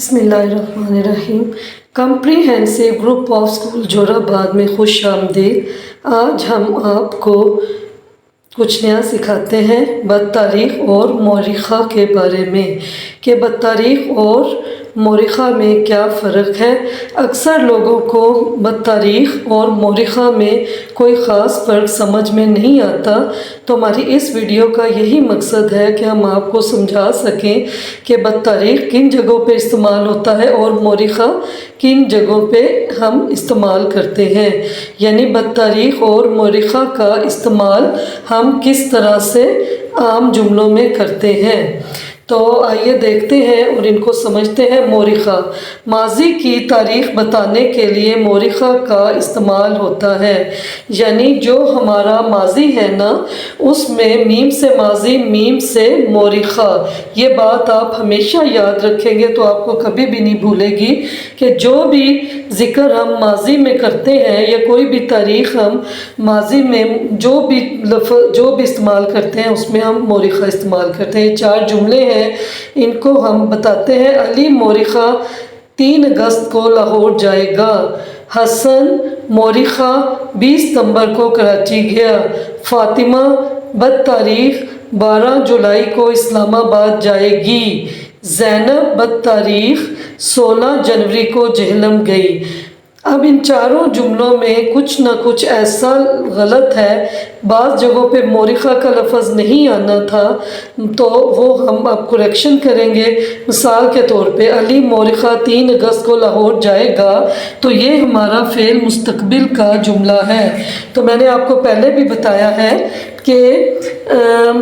बिस्मिल्लाहिर्रहमानिर्रहीम। Comprehensive group of school जोराबाद में खुश आमदीद। आज हम आपको कुछ नया सिखाते हैं बदतारीख और मौरिखा के बारे में कि बदतारीख और मौरिखा में क्या फ़र्क है। अक्सर लोगों को बदतारीख और मौरिखा में कोई ख़ास फ़र्क समझ में नहीं आता, तो हमारी इस वीडियो का यही मकसद है कि हम आपको समझा सकें कि बदतारीख किन जगहों पे इस्तेमाल होता है और मौरिखा किन जगहों पे हम इस्तेमाल करते हैं। यानी बदतारीख और मौरिखा का इस्तेमाल हम किस तरह से आम जुमलों में करते हैं। तो आइए देखते हैं और इनको समझते हैं। मौरिखा, माजी की तारीख़ बताने के लिए मौरिखा का इस्तेमाल होता है। यानी जो हमारा माजी है ना, उसमें मीम से माजी, मीम से मौरिखा। ये बात आप हमेशा याद रखेंगे तो आपको कभी भी नहीं भूलेगी कि जो भी ज़िक्र हम माजी में करते हैं या कोई भी तारीख़ हम माजी में जो भी इस्तेमाल करते हैं उसमें हम मौरिखा इस्तेमाल करते हैं। 4 जुमले हैं, इनको हम बताते हैं। अली मौरिखा 3 अगस्त को लाहौर जाएगा। हसन मौरिखा 20 सितंबर को कराची गया। फातिमा बदतारीख 12 जुलाई को इस्लामाबाद जाएगी। ज़ैनब बदतारीख 16 जनवरी को जहलम गई। अब इन चारों जुमलों में कुछ ना कुछ ऐसा गलत है, बाज़ जगहों पे मौरिखा का लफ्ज़ नहीं आना था, तो वो हम अब करेक्शन करेंगे। मिसाल के तौर पे अली मौरिखा 3 अगस्त को लाहौर जाएगा, तो ये हमारा फ़ेल मुस्तकबिल का जुमला है। तो मैंने आपको पहले भी बताया है कि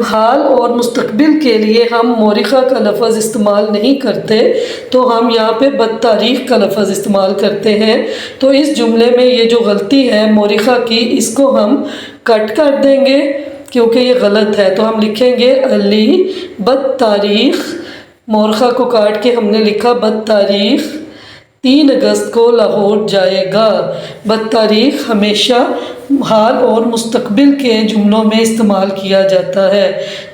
हाल और मुस्तकबिल के लिए हम मौरिखा का लफ्ज़ इस्तेमाल नहीं करते, तो हम यहाँ पे बदतारीख का लफ्ज़ इस्तेमाल करते हैं। तो इस जुमले में ये जो गलती है मौरिखा की, इसको हम कट कर देंगे क्योंकि ये गलत है। तो हम लिखेंगे अली बदतारीख, मौरिखा को काट के हमने लिखा बदतारीख 3 अगस्त को लाहौर जाएगा। बदतारीख हमेशा हाल और मुस्तकबिल के जुमलों में इस्तेमाल किया जाता है।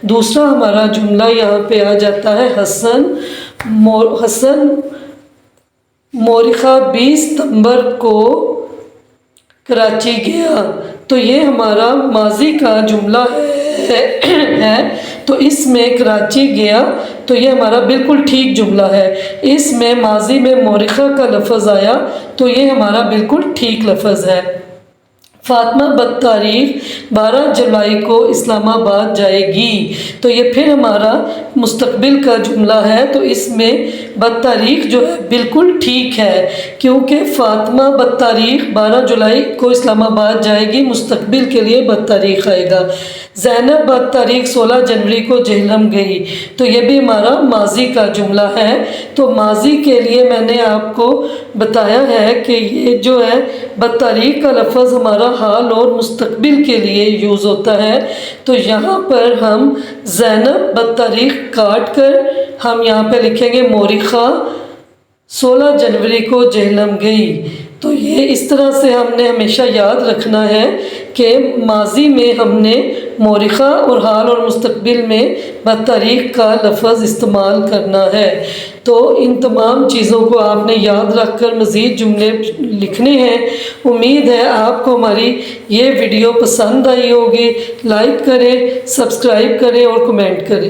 दूसरा हमारा जुमला यहाँ पे आ जाता है हसन मौरिखा 20 सितंबर को कराची गया। तो ये हमारा माजी का जुमला है। तो इसमें कराची गया, तो ये हमारा बिल्कुल ठीक जुमला है। इसमें माजी में मौरिखा का लफ्ज़ आया, तो ये हमारा बिल्कुल ठीक लफ्ज़ है। फातिमा बदतारीख 12 जुलाई को इस्लामाबाद जाएगी, तो ये फिर हमारा मुस्तकबिल का जुमला है। तो इसमें बदतारीख जो है बिल्कुल ठीक है, क्योंकि फातिमा बदतारीख 12 जुलाई को इस्लामाबाद जाएगी, मुस्तकबिल के लिए बदतारीख आएगा। ज़ैनब बदतारीख 16 जनवरी को जहलम गई, तो ये भी हमारा माजी का जुमला है। तो माजी के लिए मैंने आपको बताया है कि ये जो है बदतारीख का लफ्ज़ हमारा हाल और मुस्तकबिल के लिए यूज़ होता है। तो यहाँ पर हम ज़ैनब बदतारीख काट कर हम यहाँ पे लिखेंगे मौरिखा 16 जनवरी को जहलम गई। तो ये इस तरह से हमने हमेशा याद रखना है कि माजी में हमने मौरिखा और हाल और मुस्तकबिल में बदतारीख का लफ्ज़ इस्तेमाल करना है। तो इन तमाम चीज़ों को आपने याद रख कर मज़ीद जुमले लिखने हैं। उम्मीद है आपको हमारी ये वीडियो पसंद आई होगी। लाइक करें, सब्सक्राइब करें और कमेंट करें।